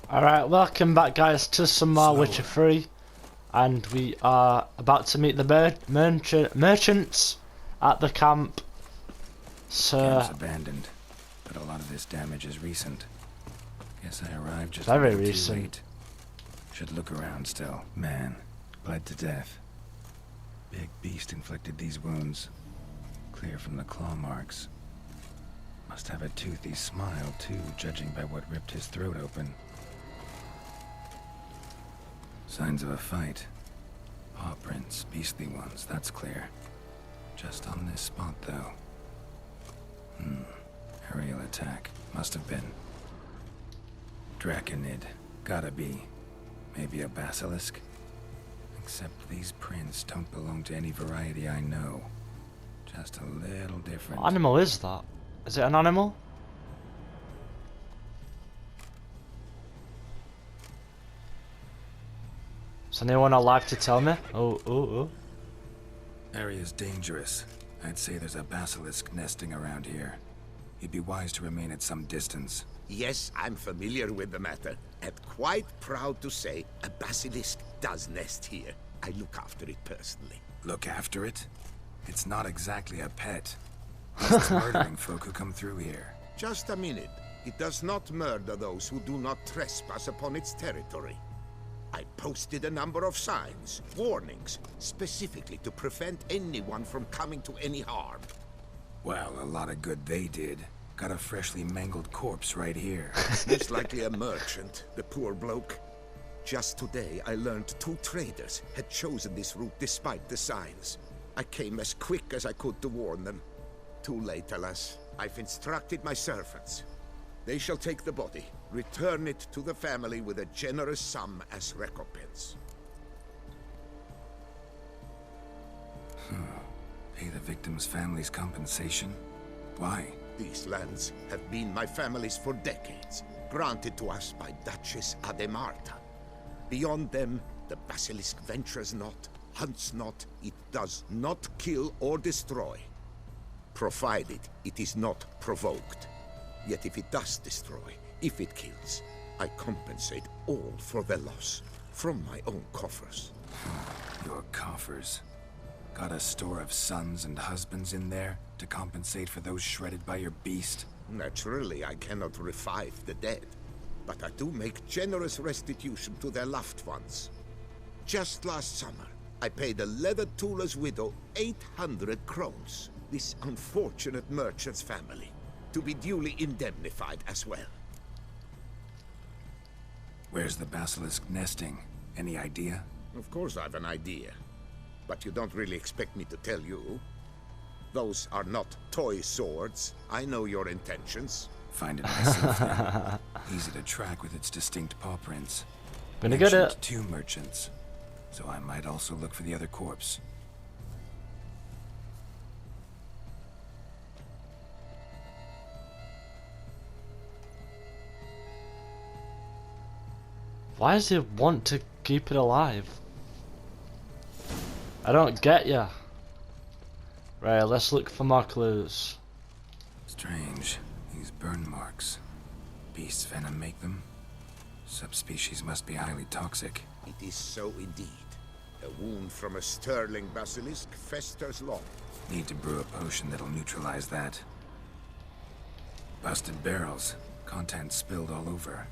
Alright, welcome back guys to some more Witcher 3, and we are about to meet the merchants at the camp. Camp's abandoned, but a lot of this damage is recent. Guess I arrived just Very a little recent. too late. Should look around still. Man, bled to death. Big beast inflicted these wounds. Clear from the claw marks. Must have a toothy smile too, judging by what ripped his throat open. Signs of a fight. Paw prints, beastly ones, that's clear. Just on this spot, though. Aerial attack. Must have been. Draconid. Gotta be. Maybe a basilisk? Except these prints don't belong to any variety I know. Just a little different. What animal is that? Is it an animal? Is anyone alive to tell me? Oh. Area's dangerous. I'd say there's a basilisk nesting around here. You'd be wise to remain at some distance. Yes, I'm familiar with the matter, and quite proud to say a basilisk does nest here. I look after it personally. Look after it? It's not exactly a pet. It's murdering folk who come through here. Just a minute. It does not murder those who do not trespass upon its territory. I posted a number of signs, warnings, specifically to prevent anyone from coming to any harm. Well, a lot of good they did. Got a freshly mangled corpse right here. Most likely a merchant, the poor bloke. Just today, I learned 2 traders had chosen this route despite the signs. I came as quick as I could to warn them. Too late, alas. I've instructed my servants. They shall take the body, return it to the family with a generous sum as recompense. Pay the victim's family's compensation? Why? These lands have been my family's for decades, granted to us by Duchess Ademarta. Beyond them, the Basilisk ventures not, hunts not, it does not kill or destroy. Provided it is not provoked. Yet if it does destroy, if it kills, I compensate all for the loss, from my own coffers. Your coffers. Got a store of sons and husbands in there to compensate for those shredded by your beast? Naturally, I cannot revive the dead, but I do make generous restitution to their loved ones. Just last summer, I paid a leather tooler's widow 800 crowns, this unfortunate merchant's family, to be duly indemnified as well. Where's the basilisk nesting? Any idea? Of course I've an idea, but you don't really expect me to tell you. Those are not toy swords. I know your intentions. Find it myself then. Easy to track with its distinct paw prints. Gonna get Mentioned it. 2 merchants, so I might also look for the other corpse. Why does he want to keep it alive? I don't get ya. Right, let's look for more clues. Strange. These burn marks. Beast's venom make them? Subspecies must be highly toxic. It is so indeed. A wound from a sterling basilisk festers long. Need to brew a potion that'll neutralize that. Busted barrels. Contents spilled all over.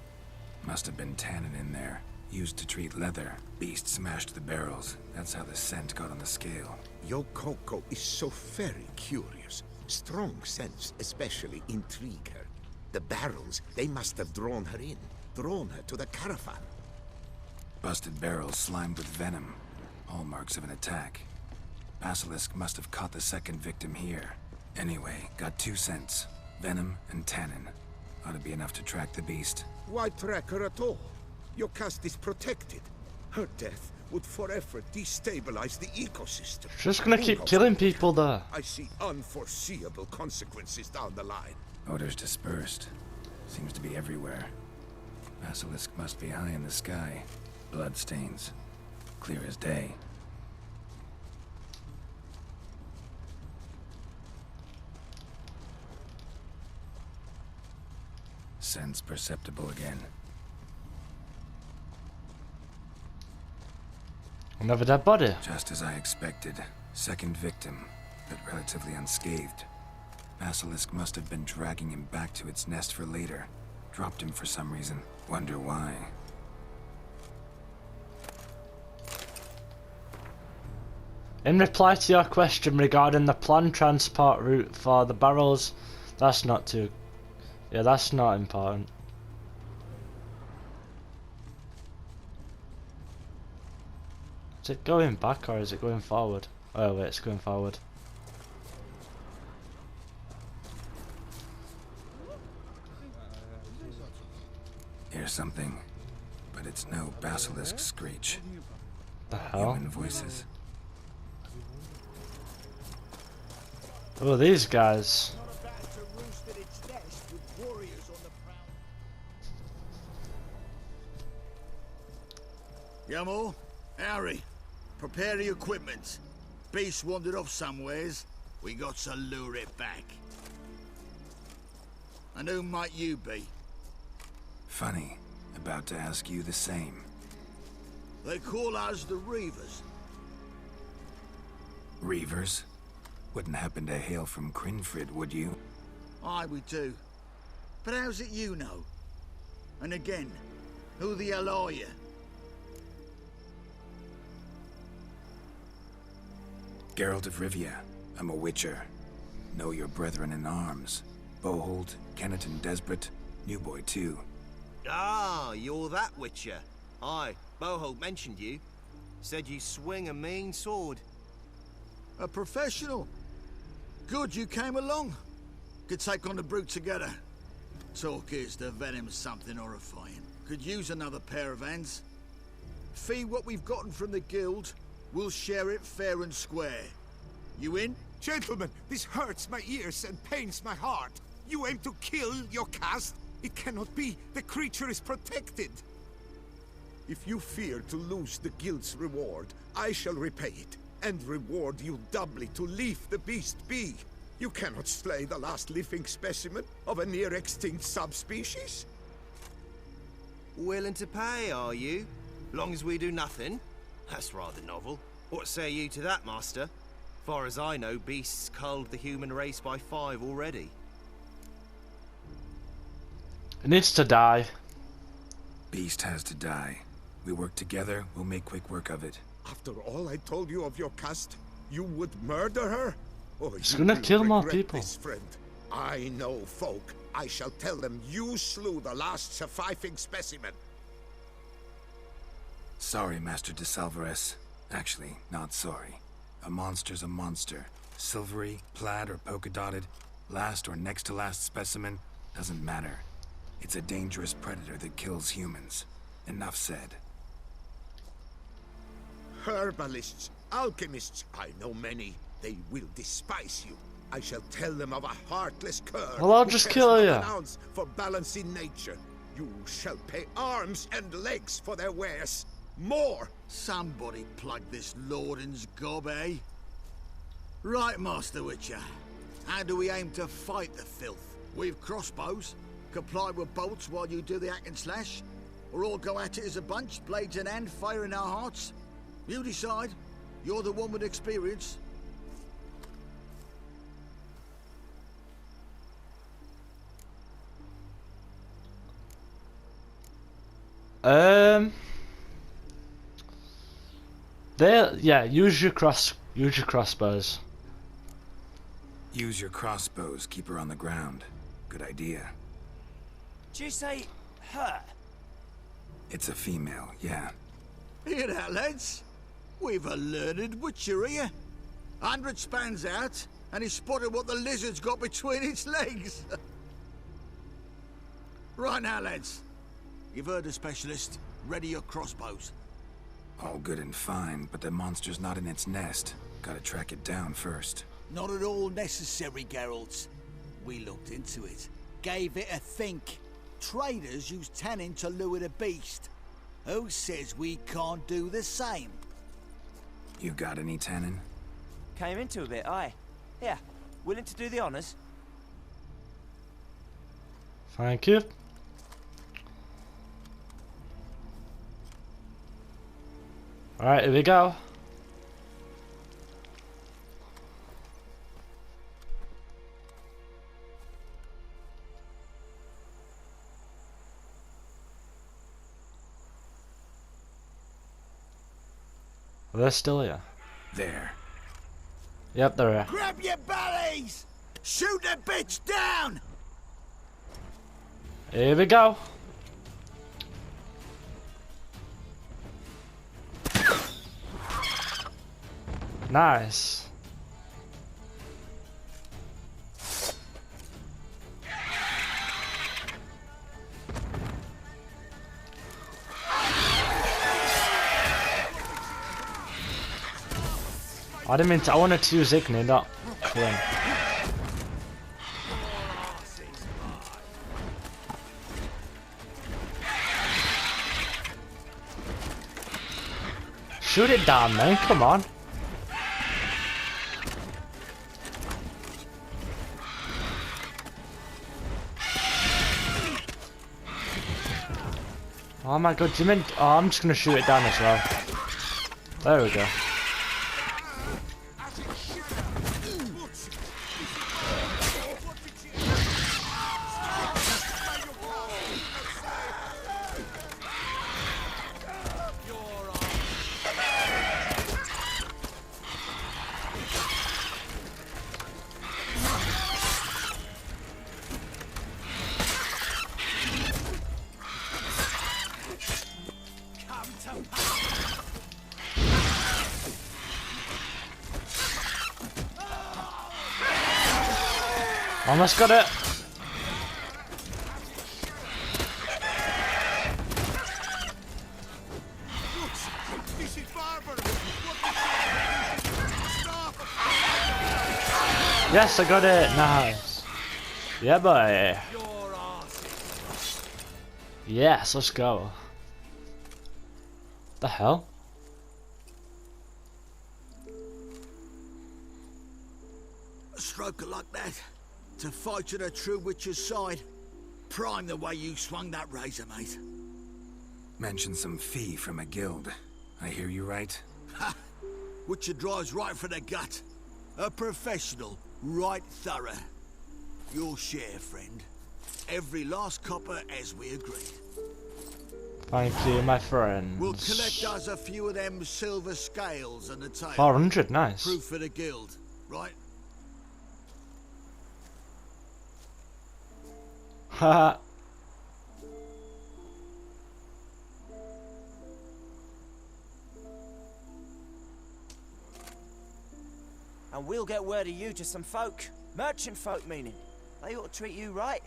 Must have been tannin in there. Used to treat leather. Beast smashed the barrels. That's how the scent got on the scale. Yokoko is so very curious. Strong scents especially intrigue her. The barrels, they must have drawn her in. Drawn her to the caravan. Busted barrels slimed with venom. Hallmarks of an attack. Basilisk must have caught the second victim here. Anyway, got 2 scents. Venom and tannin. Ought to be enough to track the beast. Why track her at all? Your caste is protected. Her death would forever destabilize the ecosystem. Just gonna keep killing people there. I see unforeseeable consequences down the line. Odors dispersed. Seems to be everywhere. Basilisk must be high in the sky. Blood stains. Clear as day. Sense perceptible again. Another dead body. Just as I expected. Second victim, but relatively unscathed. Basilisk must have been dragging him back to its nest for later. Dropped him for some reason. Wonder why. In reply to your question regarding the planned transport route for the barrels, that's not too... Yeah, that's not important. Is it going back or is it going forward? Oh wait, it's going forward. Hear something, but it's no basilisk screech. The hell? Human voices. Oh, these guys. Yamo, Harry, prepare the equipment. Beast wandered off somewheres. We got to lure it back. And who might you be? Funny. About to ask you the same. They call us the Reavers. Reavers? Wouldn't happen to hail from Crinfrid, would you? Aye, we do. But how's it you know? And again, who the hell are you? Geralt of Rivia. I'm a witcher. Know your brethren in arms. Bohold, Kennet and Desperate. New boy, too. Ah, you're that witcher. Aye, Bohold mentioned you. Said you swing a mean sword. A professional. Good you came along. Could take on the brute together. Talk is the venom's something horrifying. Could use another pair of hands. Fee what we've gotten from the guild. We'll share it fair and square. You in? Gentlemen, this hurts my ears and pains my heart. You aim to kill your caste? It cannot be. The creature is protected. If you fear to lose the guild's reward, I shall repay it, and reward you doubly to leave the beast be. You cannot slay the last living specimen of a near-extinct subspecies. Willing to pay, are you? Long as we do nothing? That's rather novel. What say you to that, master? Far as I know, beasts culled the human race by 5 already. It needs to die. Beast has to die. We work together, we'll make quick work of it. After all I told you of your caste, you would murder her? Oh, It's you gonna will kill more regret people. this, friend. I know folk. I shall tell them you slew the last surviving specimen. Sorry, Master de Salvarez. Actually, not sorry. A monster's a monster. Silvery, plaid, or polka-dotted, last or next to last specimen, doesn't matter. It's a dangerous predator that kills humans. Enough said. Herbalists, alchemists, I know many. They will despise you. I shall tell them of a heartless cur. Well, I'll who just cares kill not you. an ounce for balance in nature. You shall pay arms and legs for their wares. More! Somebody plug this Lorden's gob, eh? Right, Master Witcher. How do we aim to fight the filth? We've crossbows. Comply with bolts while you do the hack and slash. Or all go at it as a bunch, blades in hand, fire in our hearts. You decide. You're the one with experience. Yeah, use your crossbows. Use your crossbows, keep her on the ground. Good idea. Did you say her? It's a female, yeah. Hear that, lads? We've a learned witcher here. 100 spans out, and he spotted what the lizard's got between its legs. Right now, lads. You've heard the specialist. Ready your crossbows. All good and fine, but the monster's not in its nest. Gotta track it down first. Not at all necessary, Geralt. We looked into it. Gave it a think. Traders use tannin to lure the beast. Who says we can't do the same? You got any tannin? Came into a bit, aye. Yeah, willing to do the honours? Thank you. Alright, here we go. They're still here. There. Yep, they're here. Grab your bellies! Shoot the bitch down! Here we go. Nice. I didn't mean to. I wanted to use Igni, not Flynn. Shoot it down, man. Come on. Oh my god, do you mean? Oh, I'm just gonna shoot it down as well. There we go. Almost got it. Yes, I got it. Nice. Yeah, boy. Yes, let's go. The hell? A stroker like that. To fight at a true witcher's side. Prime the way you swung that razor, mate. Mentioned some fee from a guild. I hear you right? Ha! Witcher drives right for the gut. A professional, right thorough. Your share, friend. Every last copper as we agreed. Thank you, my friends. We'll collect us a few of them silver scales and a tail. 400, nice. Proof for the guild, right? Haha. And we'll get word of you to some folk. Merchant folk, meaning. They ought to treat you right.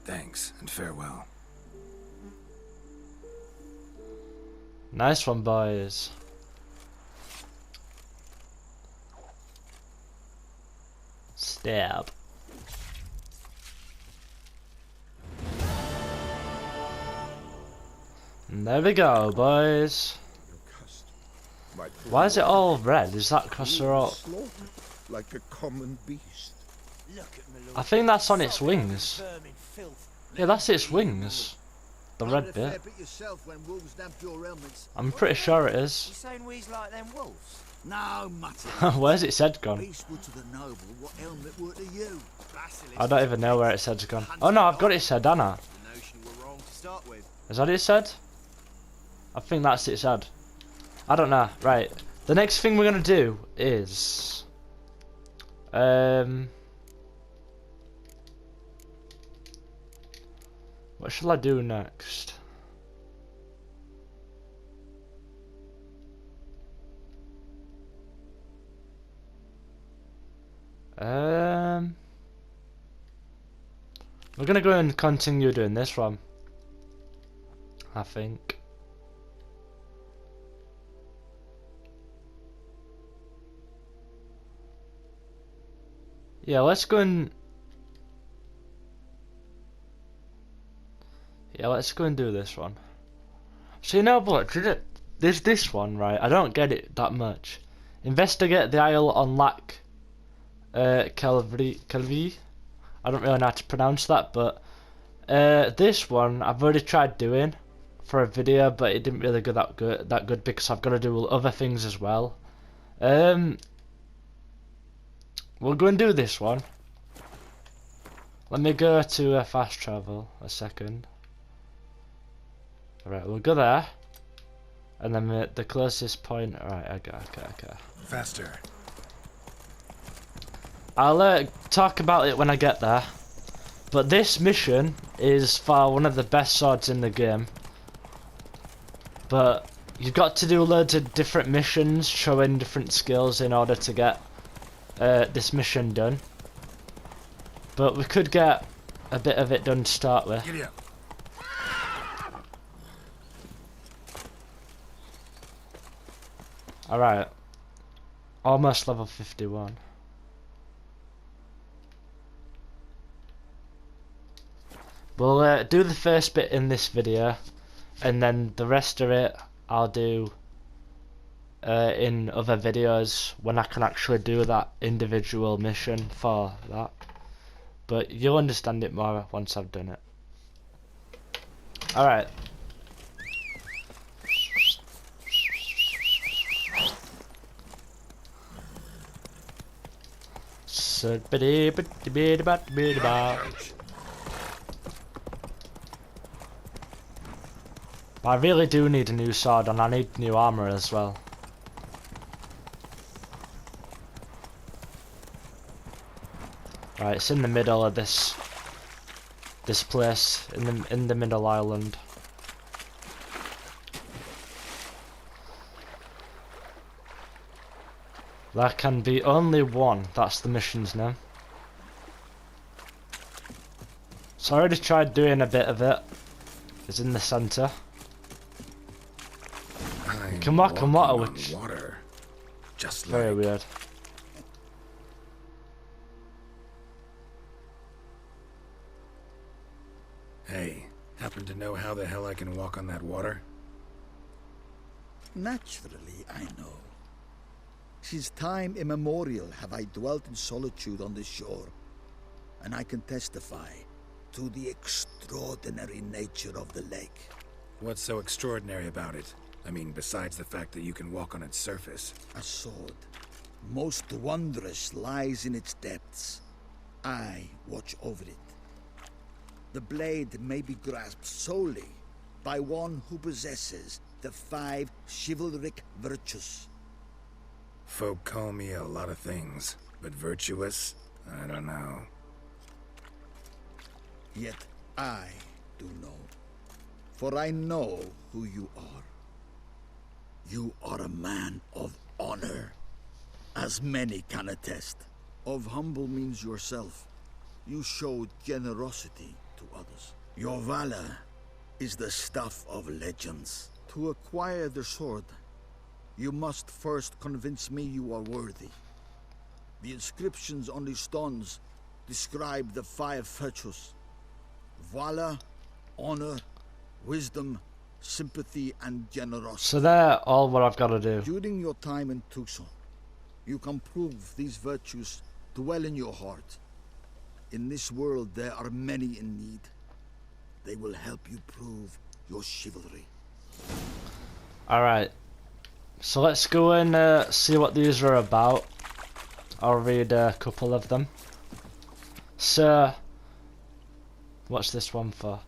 Thanks, and farewell. Nice one, boys. Stab. And there we go, boys. Why is it all red? Is that because they're all... like a common beast. Look at my lord. I think that's on its wings. Vermin filth. Yeah, that's its wings. The red bit. Yourself when wolves damp your helmets. I'm pretty sure it is. You saying we's like them wolves? No, mutter. Where's its head gone? Beast were to the noble what helmet were to you. I don't even know where its head's gone. Oh no, I've got its head, haven't I? The notion we're wrong to start with. Is that its head? I think that's its head. I don't know. Right. The next thing we're gonna do is... What shall I do next? We're gonna go and continue doing this one, I think. Yeah, let's go and... Yeah, let's go and do this one. So you know what, there's this one, right? I don't get it that much. Investigate the Isle on Lac Calvi. I don't really know how to pronounce that, but this one I've already tried doing for a video, but it didn't really go that good because I've got to do other things as well. We'll go and do this one. Let me go to fast travel a second. Alright, we'll go there. And then the closest point. Alright, okay. Faster. I'll talk about it when I get there. But this mission is for one of the best swords in the game. But you've got to do loads of different missions showing different skills in order to get this mission done. But we could get a bit of it done to start with. Giddy up. Alright. Almost level 51. We'll do the first bit in this video, and then the rest of it I'll do in other videos when I can actually do that individual mission for that. But you'll understand it more once I've done it. Alright. I really do need a new sword, and I need new armor as well. Right, it's in the middle of this place, in the middle island. There can be only one. That's the mission's name. So I already tried doing a bit of it. It's in the centre. You can walk on water, which water. Just very like weird. Hey, happen to know how the hell I can walk on that water? Naturally, I know. Since time immemorial have I dwelt in solitude on this shore, and I can testify to the extraordinary nature of the lake. What's so extraordinary about it? I mean, besides the fact that you can walk on its surface. A sword, most wondrous, lies in its depths. I watch over it. The blade may be grasped solely by one who possesses the 5 chivalric virtues. Folk call me a lot of things, but virtuous? I don't know. Yet I do know, for I know who you are. You are a man of honor, as many can attest. Of humble means yourself. You showed generosity to others. Your valor is the stuff of legends. To acquire the sword, you must first convince me you are worthy. The inscriptions on the stones describe the 5 virtues: valor, honor, wisdom, sympathy, and generosity. So they're all what I've got to do. During your time in Tucson, you can prove these virtues dwell in your heart. In this world, there are many in need. They will help you prove your chivalry. Alright. So let's go and see what these are about. I'll read a couple of them. So, what's this one for?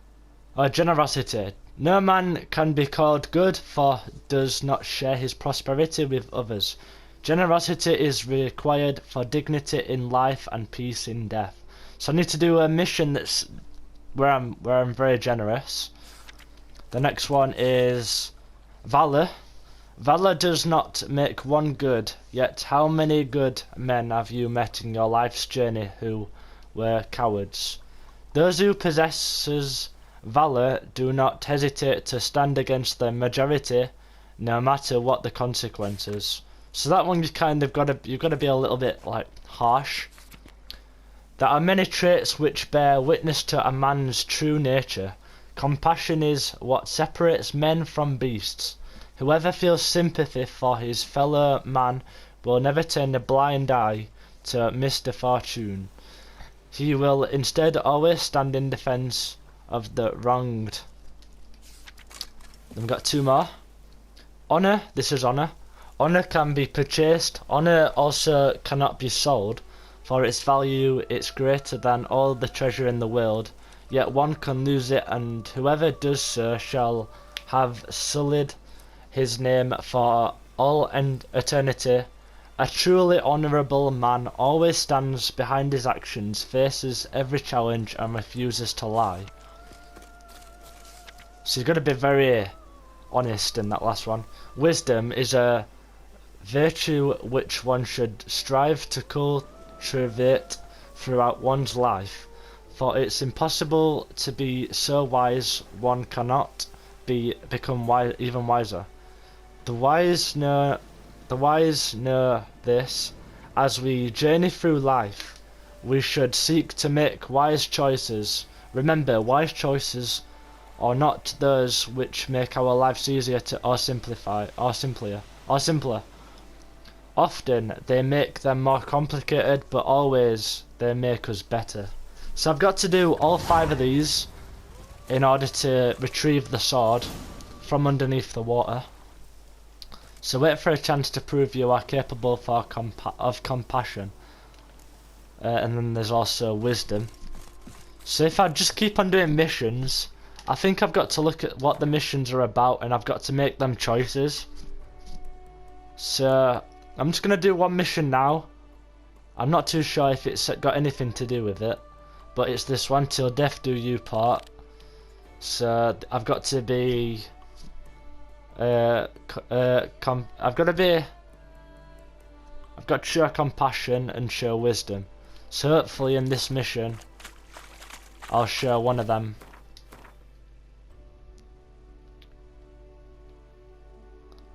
Oh, generosity. No man can be called good for does not share his prosperity with others. Generosity is required for dignity in life and peace in death. So I need to do a mission that's where I'm very generous. The next one is valor. Valor does not make one good, yet how many good men have you met in your life's journey who were cowards? Those who possess valor do not hesitate to stand against the majority, no matter what the consequences. So that one you've got to be a little bit like harsh. There are many traits which bear witness to a man's true nature. Compassion is what separates men from beasts. Whoever feels sympathy for his fellow man will never turn a blind eye to misfortune. He will instead always stand in defense of the wronged. Then we've got 2 more. Honor, this is honor. Honor can be purchased. Honor also cannot be sold. For its value, it's greater than all the treasure in the world. Yet one can lose it, and whoever does so shall have sullied his name for all eternity. A truly honourable man always stands behind his actions, faces every challenge, and refuses to lie. So he's going to be very honest in that last one. Wisdom is a virtue which one should strive to cultivate throughout one's life, for it's impossible to be so wise one cannot become even wiser. The wise know this. As we journey through life, we should seek to make wise choices. Remember, wise choices are not those which make our lives easier or simpler. Often they make them more complicated, but always they make us better. So I've got to do all 5 of these in order to retrieve the sword from underneath the water. So wait for a chance to prove you are capable of compassion. And then there's also wisdom. So if I just keep on doing missions, I think I've got to look at what the missions are about, and I've got to make them choices. So I'm just going to do one mission now. I'm not too sure if it's got anything to do with it, but it's this one, till death do you part. So I've got to be I've got to show compassion and show wisdom. So hopefully in this mission I'll show one of them.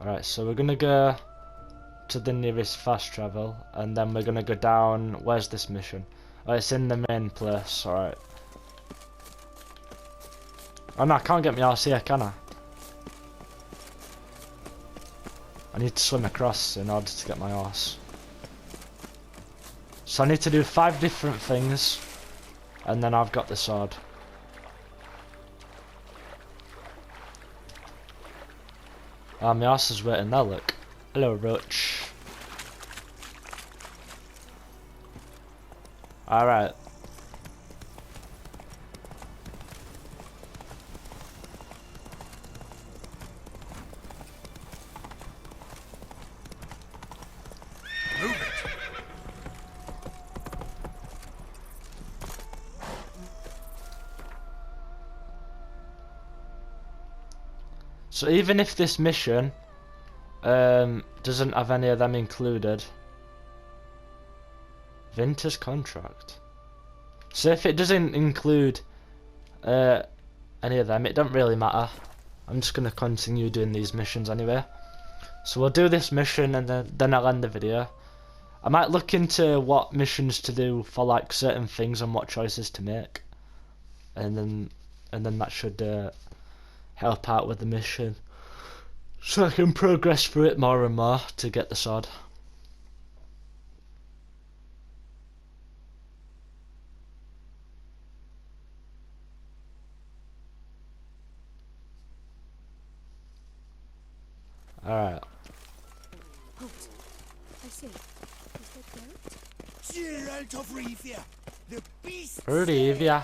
Alright, so we're gonna go to the nearest fast travel, and then we're gonna go down. Where's this mission? Oh, it's in the main place. Alright. Oh no, I can't get my horse here, can I? I need to swim across in order to get my horse. So I need to do 5 different things, and then I've got the sword. Ah, my horse is waiting there, look. Hello, Roach. Alright. So even if this mission doesn't have any of them included, Winter's contract. So if it doesn't include any of them, it don't really matter. I'm just gonna continue doing these missions anyway. So we'll do this mission, and then I'll end the video. I might look into what missions to do for like certain things and what choices to make, and then that should help out with the mission, so I can progress through it more and more to get the sword. Alright. Halt. I say, is that goat? Geralt of Rivia, the beast. Rivia.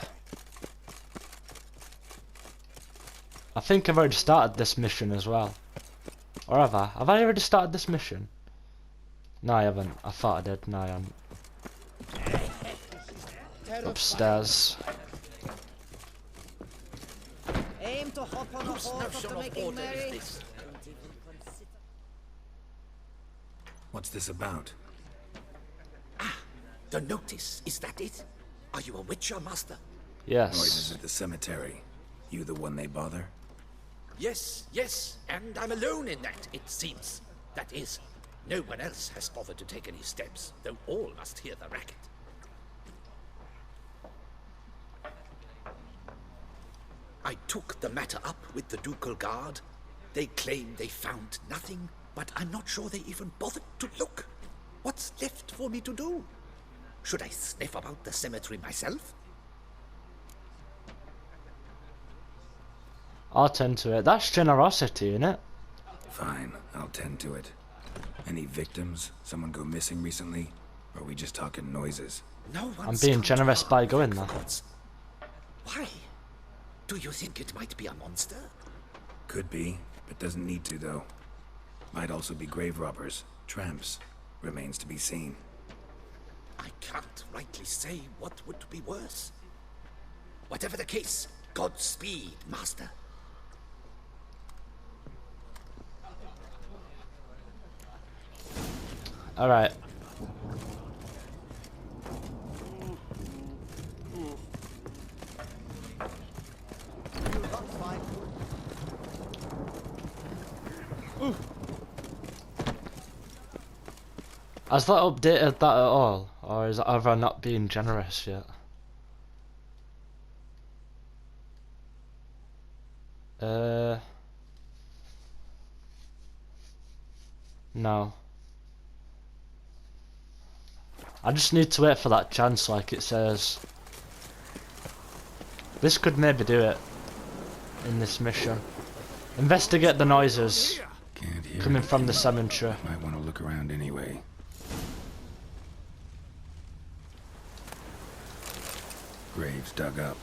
I think I've already started this mission as well. Or have I? Have I already started this mission? No, I haven't. I thought I did. No, I haven't. Upstairs. Aim to hop on a horse after making merry. What's this about? The notice, is that it? Are you a witcher, master? Yes. Noises at the cemetery. You the one they bother? Yes, yes, and I'm alone in that, it seems. That is, no one else has bothered to take any steps, though all must hear the racket. I took the matter up with the ducal guard. They claim they found nothing, but I'm not sure they even bothered to look. What's left for me to do? Should I sniff about the cemetery myself? I'll tend to it. That's generosity, innit? Fine, I'll tend to it. Any victims? Someone go missing recently? Or are we just talking noises? No I'm one's being come to generous harm by the going there. Frankforts. Why? Do you think it might be a monster? Could be, but doesn't need to though. Might also be grave robbers, tramps. Remains to be seen. I can't rightly say what would be worse. Whatever the case, Godspeed, Master. Alright. Has that updated that at all? Or is it ever not being generous yet? No. I just need to wait for that chance like it says. This could maybe do it in this mission. Investigate the noises Can't hear coming from the anything. cemetery. Might want to look around anyway. Graves dug up.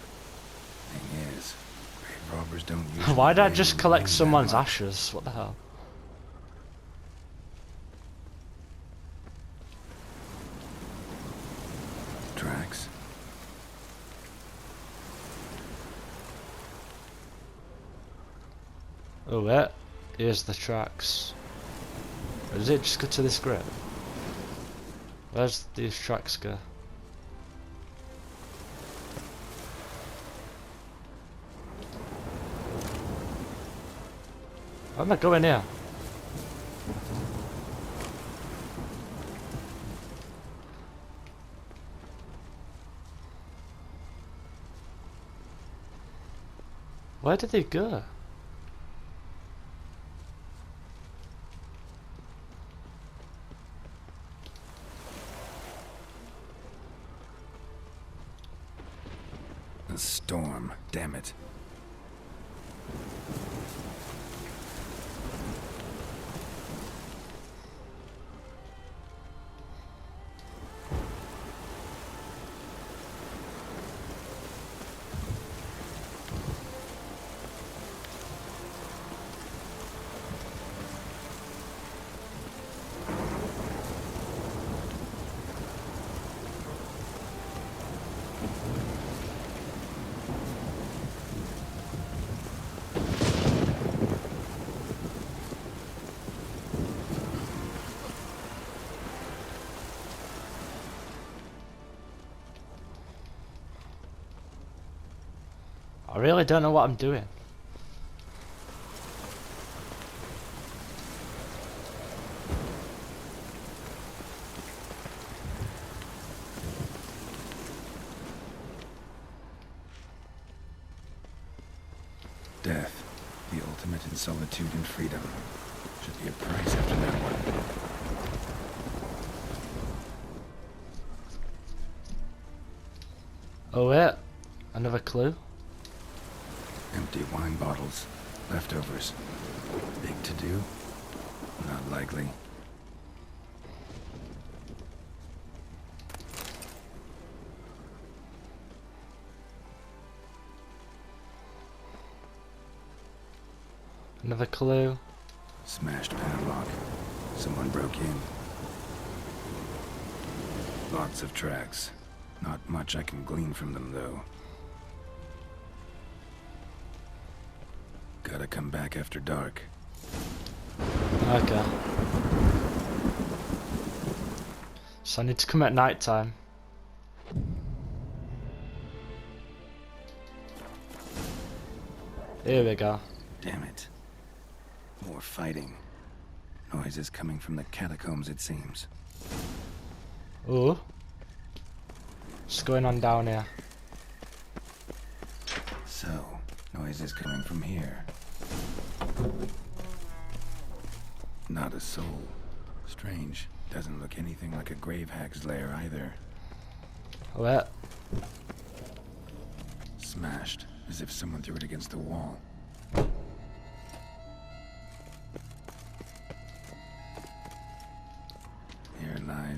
Thing is, grave robbers don't usually Why did I lay just in collect that someone's much. ashes? What the hell? Tracks. Oh wait, here's the tracks. Or does it just go to this grave? Where's these tracks go? Where am I going here? Where did they go? A storm, damn it. I really don't know what I'm doing. Death, the ultimate in solitude and freedom. Should be a price after that one. Oh wait, another clue. Empty wine bottles. Leftovers. Big to do? Not likely. Another clue. Smashed padlock. Someone broke in. Lots of tracks. Not much I can glean from them, though. Gotta come back after dark. Okay. So I need to come at night time. Here we go. Damn it. More fighting. Noises coming from the catacombs, it seems. Ooh. What's going on down here? So, noises coming from here. Not a soul. Strange. Doesn't look anything like a grave hag's lair either. Wait. Smashed, as if someone threw it against the wall.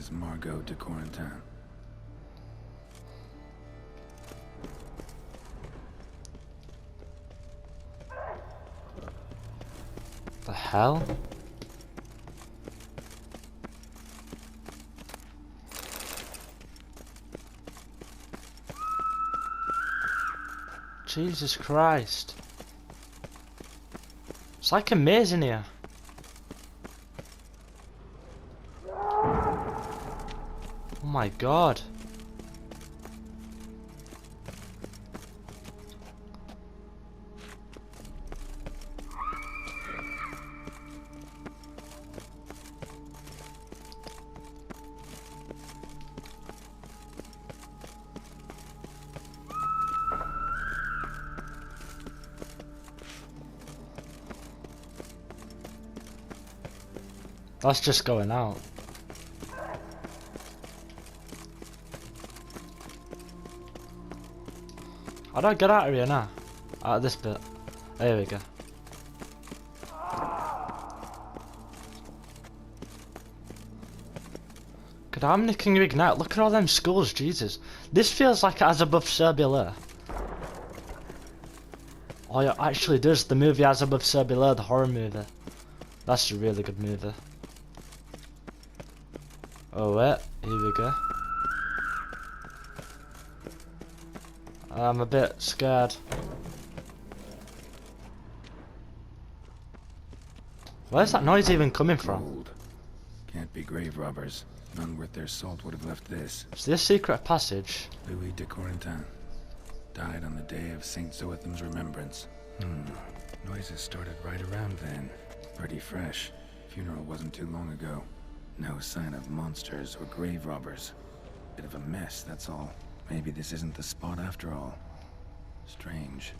is Margot de Corentin. The hell? Jesus Christ. It's like a maze in here. Oh my god. That's just going out. How do I get out of here now? Out of this bit. There we go. God, how many can you ignite? Look at all them skulls, Jesus. This feels like As Above, So Below. Oh, it actually does. The movie As Above, So Below, the horror movie. That's a really good movie. Oh wait, here we go. I'm a bit scared. Where's that noise even coming from? Gold. Can't be grave robbers. None worth their salt would have left this. Is this a secret passage? Louis de Corentin. Died on the day of St. Zoetham's remembrance. Noises started right around then. Pretty fresh. Funeral wasn't too long ago. No sign of monsters or grave robbers. Bit of a mess, that's all. Maybe this isn't the spot after all. Strange.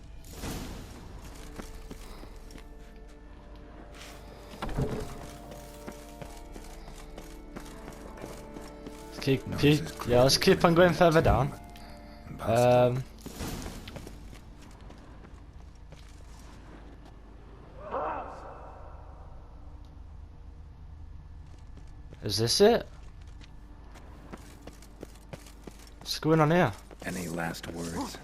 Let's keep on going further down. Is this it? What's going on here? Any last words?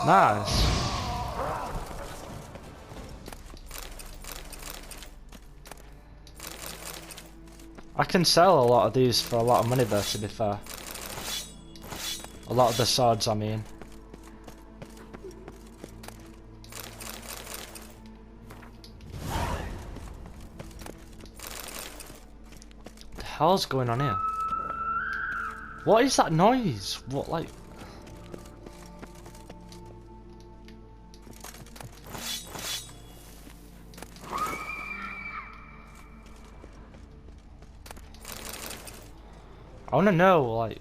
Nice. I can sell a lot of these for a lot of money though, to be fair. A lot of the swords, I mean. What the hell's going on here? What is that noise? What, like... I want to know, like,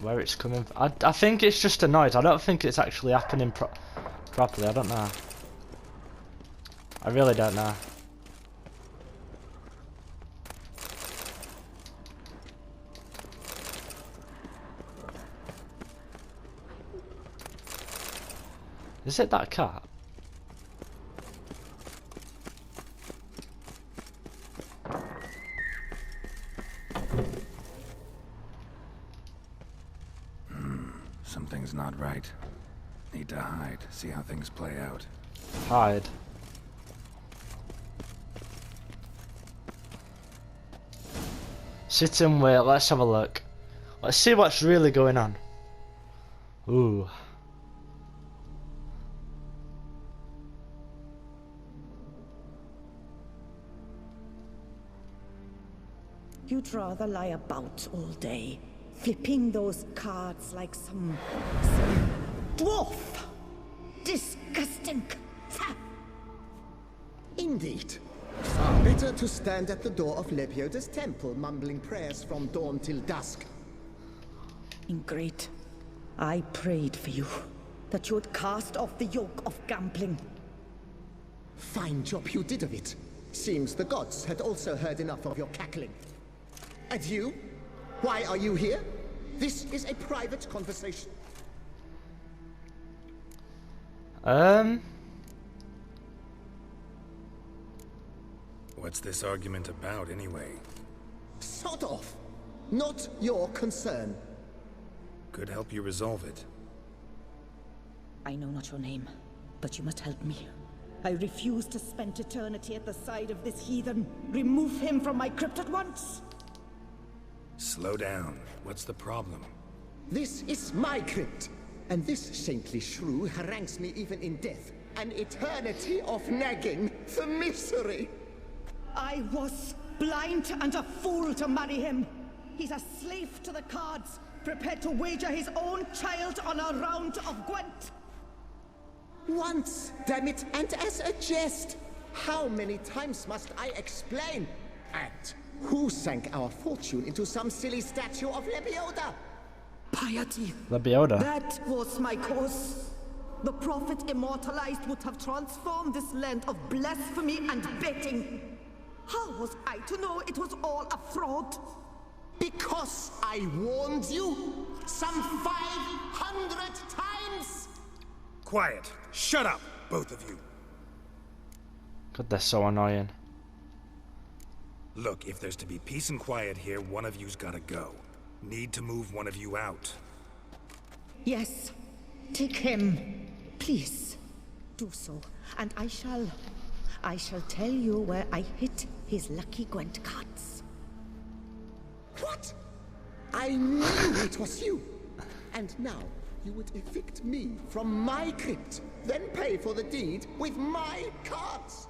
where it's coming from. I think it's just a noise. I don't think it's actually happening properly. I don't know. I really don't know. Is it that cat? Something's not right. Need to hide, see how things play out. Hide. Sit and wait, let's have a look. Let's see what's really going on. Ooh. You'd rather lie about all day, flipping those cards like some dwarf. Disgusting. Indeed. Far better to stand at the door of Lepioda's temple, mumbling prayers from dawn till dusk. Ingrid, I prayed for you, that you would cast off the yoke of gambling. Fine job you did of it. Seems the gods had also heard enough of your cackling. And you? Why are you here? This is a private conversation. What's this argument about, anyway? Sod off! Not your concern. Could help you resolve it. I know not your name, but you must help me. I refuse to spend eternity at the side of this heathen. Remove him from my crypt at once! Slow down. What's the problem? This is my crypt, and this saintly shrew harangues me even in death. An eternity of nagging for misery. I was blind and a fool to marry him. He's a slave to the cards, prepared to wager his own child on a round of Gwent. Once, damn it, and as a jest. How many times must I explain? And who sank our fortune into some silly statue of Lebioda? Piety. Lebioda. That was my cause. The prophet immortalized would have transformed this land of blasphemy and betting. How was I to know it was all a fraud? Because I warned you some 500 times! Quiet! Shut up, both of you! God, they're so annoying. Look, if there's to be peace and quiet here, one of you's gotta go. Need to move one of you out. Yes, take him. Please, do so, and I shall tell you where I hid his lucky Gwent cards. What? I knew it was you! And now you would evict me from my crypt, then pay for the deed with my cards!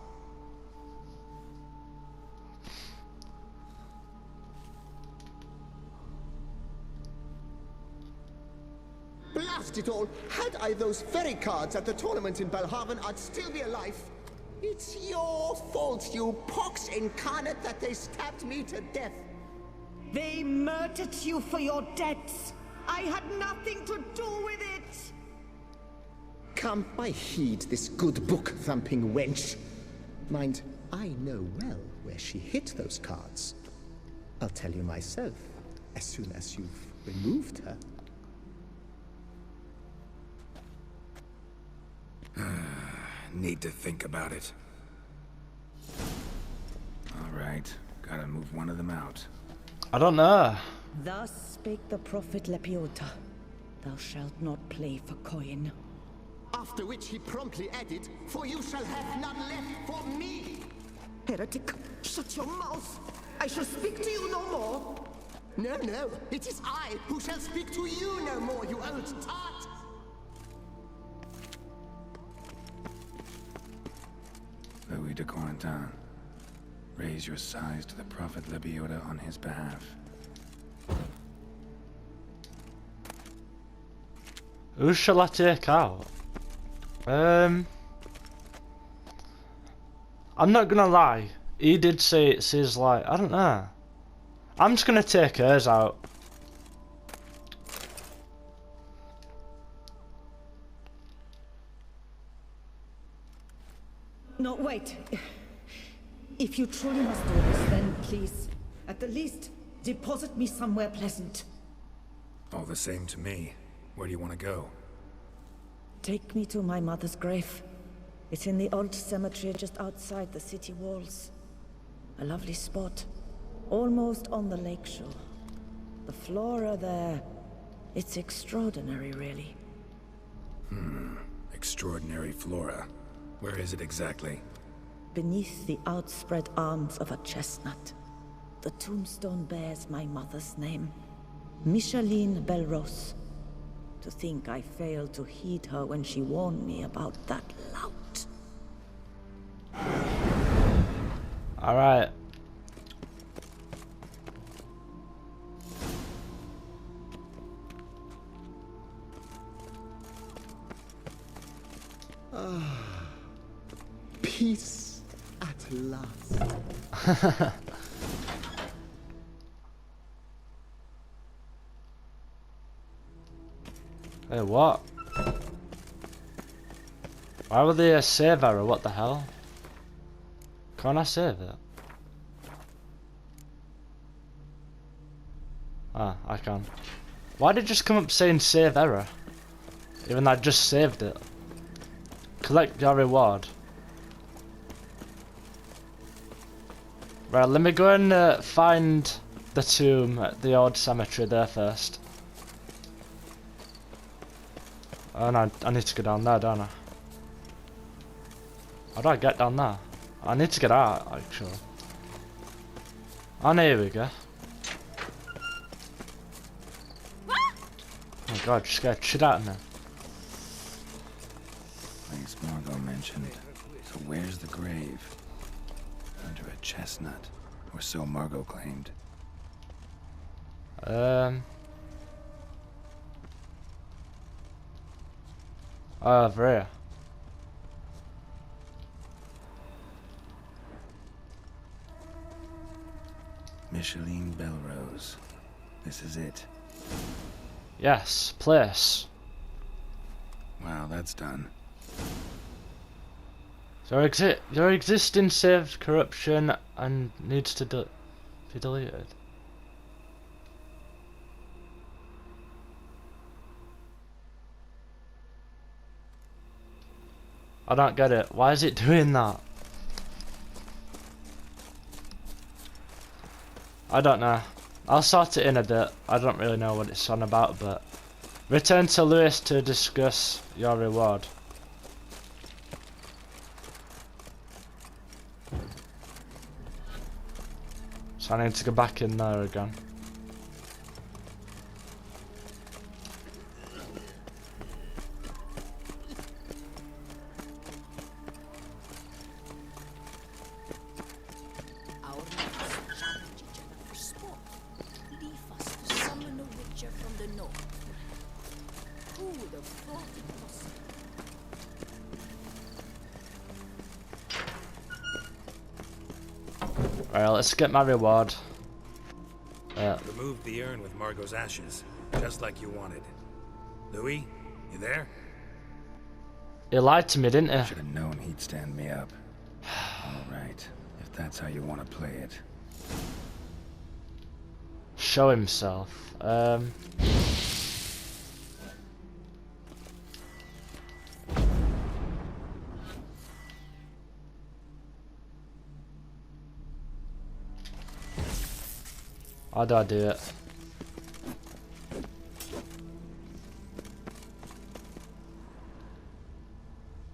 Blast it all! Had I those very cards at the tournament in Belhaven, I'd still be alive. It's your fault, you pox incarnate, that they stabbed me to death. They murdered you for your debts. I had nothing to do with it. Come, I heed this good book-thumping wench. Mind, I know well where she hid those cards. I'll tell you myself, as soon as you've removed her. Need to think about it. Alright, gotta move one of them out. I don't know. Thus spake the prophet Lepiota. Thou shalt not play for coin. After which he promptly added, "For you shall have none left for me!" Heretic, shut your mouth. I shall speak to you no more. No, no, it is I who shall speak to you no more, you old tart! Louis de Corentin, raise your sighs to the Prophet Lebioda on his behalf. Who shall I take out? I'm not gonna lie. He did say it's his, like, I don't know. I'm just gonna take hers out. No, wait. If you truly must do this, then please, at the least, deposit me somewhere pleasant. All the same to me. Where do you want to go? Take me to my mother's grave. It's in the old cemetery just outside the city walls. A lovely spot, almost on the lakeshore. The flora there, it's extraordinary, really. Extraordinary flora. Where is it exactly? Beneath the outspread arms of a chestnut. The tombstone bears my mother's name, Micheline Belrose. To think I failed to heed her when she warned me about that lout. Alright. Peace at last. Hey, what? Why were they a save error? What the hell? Can't I save it? Ah, I can. Why did it just come up saying save error? Even though I just saved it. Collect your reward. Right, let me go and find the tomb at the old cemetery there first. Oh no, I need to go down there, don't I? How do I get down there? I need to get out, actually. Oh, no, here we go. Oh my god, just scared shit out of me. Place Margot mentioned. So where's the grave? Under a chestnut. Or so Margot claimed. Oh, over here. Micheline Belrose. This is it. Yes, place. Wow, that's done. So your existing saved corruption and needs to be deleted. I don't get it. Why is it doing that? I don't know. I'll sort it in a bit. I don't really know what it's on about, but return to Lewis to discuss your reward. So I need to go back in there again. Alright, let's get my reward. Removed the urn with Margot's ashes, just like you wanted. Louis, you there? He lied to me, didn't he? Should have known he'd stand me up. Alright, if that's how you want to play it. Show himself. How do I do it?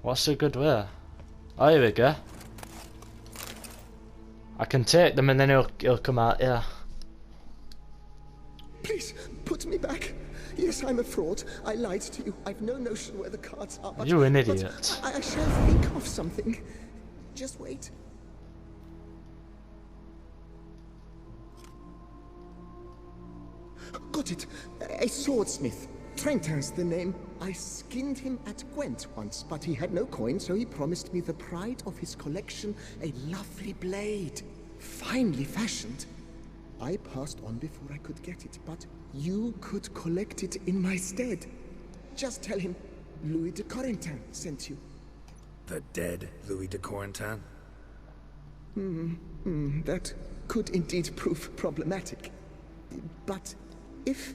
What's a good way? Oh, here we go. I can take them and then he'll come out here. Please, put me back. Yes, I'm a fraud. I lied to you. I've no notion where the cards are. But, You an idiot. I shall think of something. Just wait. Got it. A swordsmith. Trentin's the name. I skinned him at Gwent once, but he had no coin, so he promised me the pride of his collection, a lovely blade. Finely fashioned. I passed on before I could get it, but you could collect it in my stead. Just tell him Louis de Corentin sent you. The dead Louis de Corentin? That could indeed prove problematic. But if...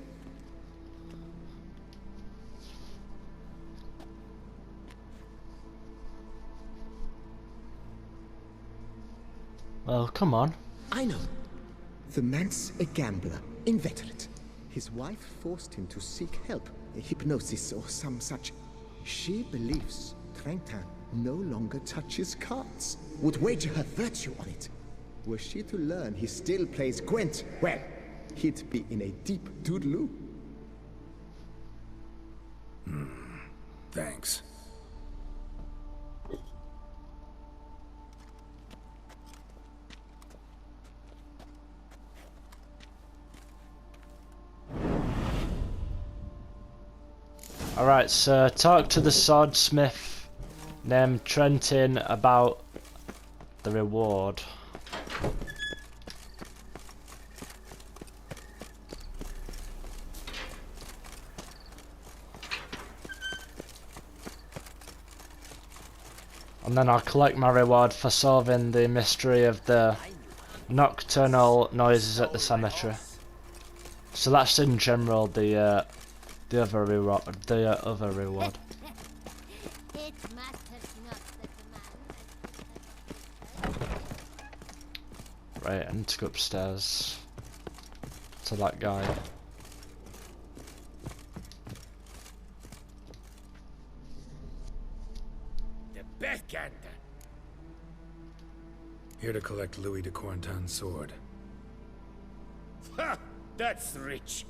Well, come on. I know. The man's a gambler, inveterate. His wife forced him to seek help, hypnosis or some such. She believes Trentin no longer touches cards, would wager her virtue on it. Were she to learn he still plays Gwent, well, he'd be in a deep doodaloo. Thanks. Alright, so talk to the swordsmith named Trentin about the reward. And then I'll collect my reward for solving the mystery of the nocturnal noises at the cemetery. So that's in general the other reward. Other reward. It matters not that the man. Right, I need to go upstairs to that guy. The Bethgander. Here to collect Louis de Corentin's sword. Ha! That's rich.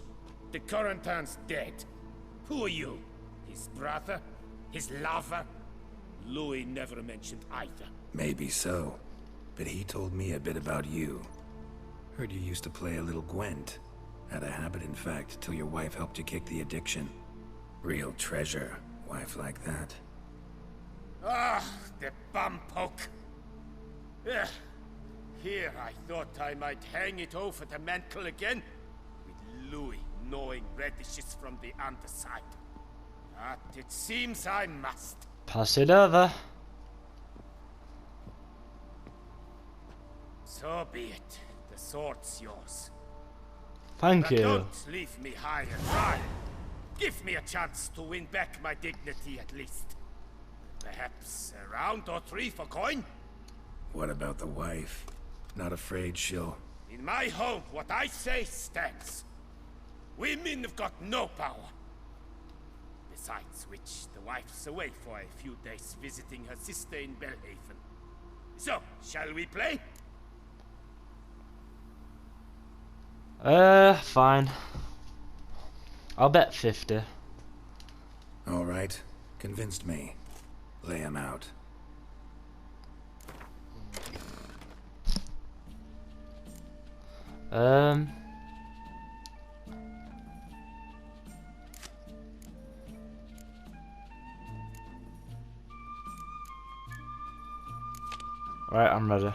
The Corentin's dead. Who are you? His brother? His lover? Louis never mentioned either. Maybe so. But he told me a bit about you. Heard you used to play a little Gwent. Had a habit, in fact, till your wife helped you kick the addiction. Real treasure, wife like that. Ah, the bumpoke. Ugh. Here I thought I might hang it over the mantle again, with Louis gnawing radishes from the underside. But it seems I must. Pass it over. So be it. The sword's yours. Thank But you. don't leave me high and dry. Give me a chance to win back my dignity at least. Perhaps a round or three for coin? What about the wife? Not afraid she'll... In my home, what I say stands. Women have got no power. Besides which, the wife's away for a few days visiting her sister in Belhaven. So, shall we play? Fine. I'll bet 50. All right. Convinced me. Lay him out. Right, I'm ready.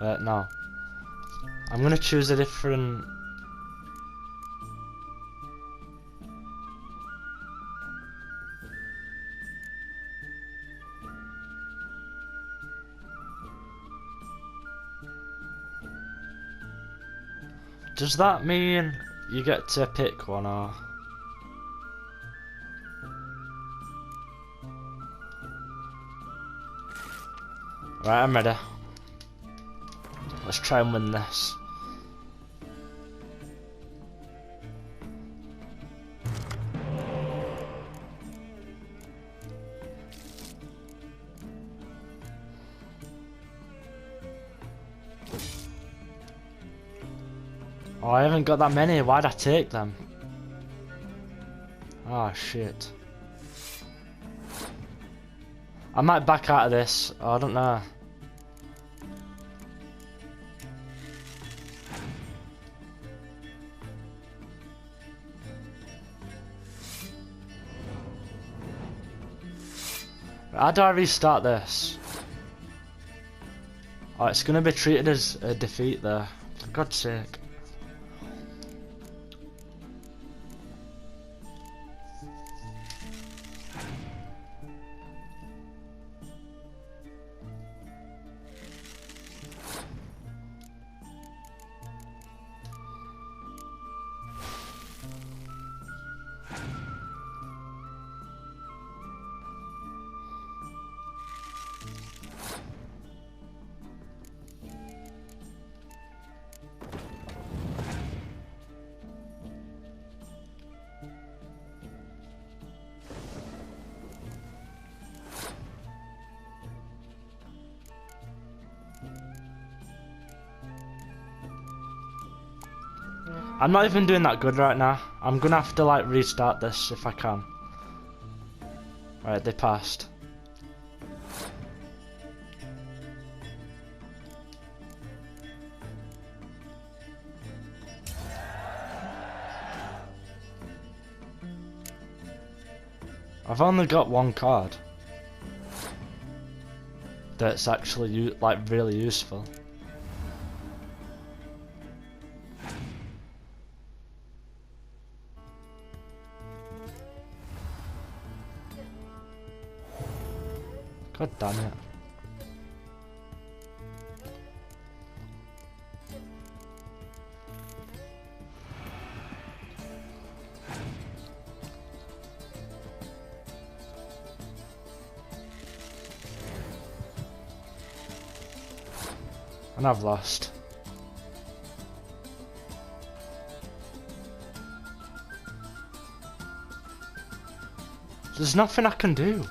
No. I'm gonna choose a different... Does that mean you get to pick one or... Right, I'm ready. Let's try and win this. Oh, I haven't got that many. Why'd I take them? Oh, shit. I might back out of this. Oh, I don't know. How do I restart this? Oh, it's gonna be treated as a defeat there. For God's sake. I'm not even doing that good right now. I'm gonna have to like restart this if I can. Right, they passed. I've only got one card that's actually like really useful. God damn it. And I've lost. There's nothing I can do.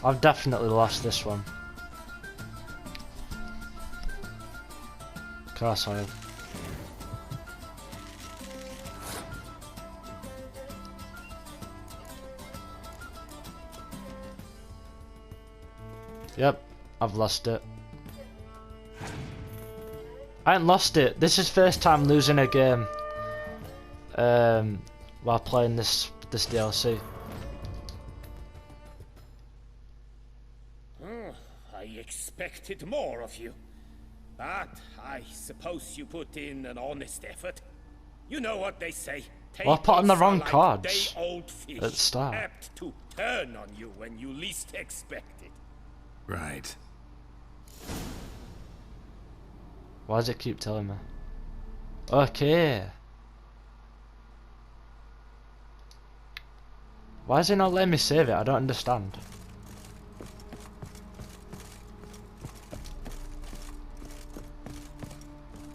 I've definitely lost this one. Of course I have. Yep, I've lost it. I ain't lost it. This is first time losing a game while playing this DLC. I expected more of you. But I suppose you put in an honest effort. You know what they say. Well, I put on the wrong like cards day-old fish, at the start. apt to turn on you when you least expect it. Right. Why does it keep telling me? Okay. Why is it not letting me save it? I don't understand.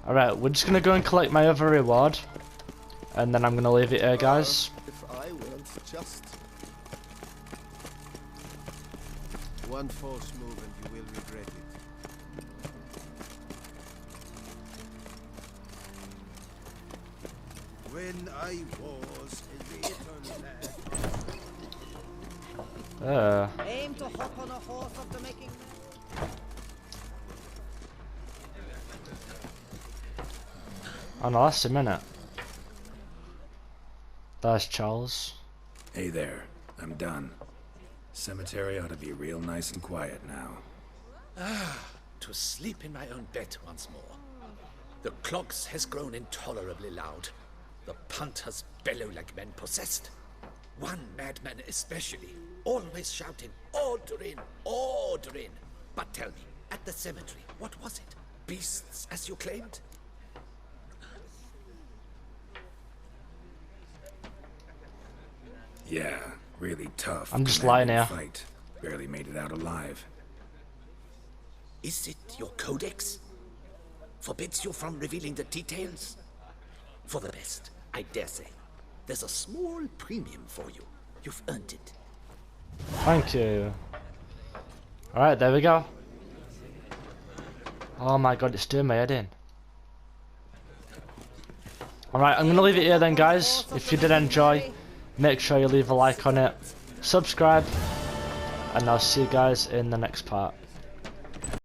Alright, we're just gonna go and collect my other reward. And then I'm gonna leave it here, guys. If I weren't just... One false move and you will regret it. When I was a little lad... Aim to hop on a horse of the making... Oh no, that's a minute. There's Charles. Hey there, I'm done. Cemetery ought to be real nice and quiet now. To sleep in my own bed once more. The clogs has grown intolerably loud. The punters bellow like men possessed. One madman especially, always shouting, "Order in! Order in!" But tell me, at the cemetery, what was it? Beasts, as you claimed? Yeah, really tough. I'm just lying here. Fight. Barely made it out alive. Is it your codex? Forbids you from revealing the details? For the best, I dare say. There's a small premium for you. You've earned it. Thank you. Alright, there we go. Oh my god, it's doing my head in. Alright, I'm gonna leave it here then, guys. If you did enjoy, make sure you leave a like on it, subscribe, and I'll see you guys in the next part.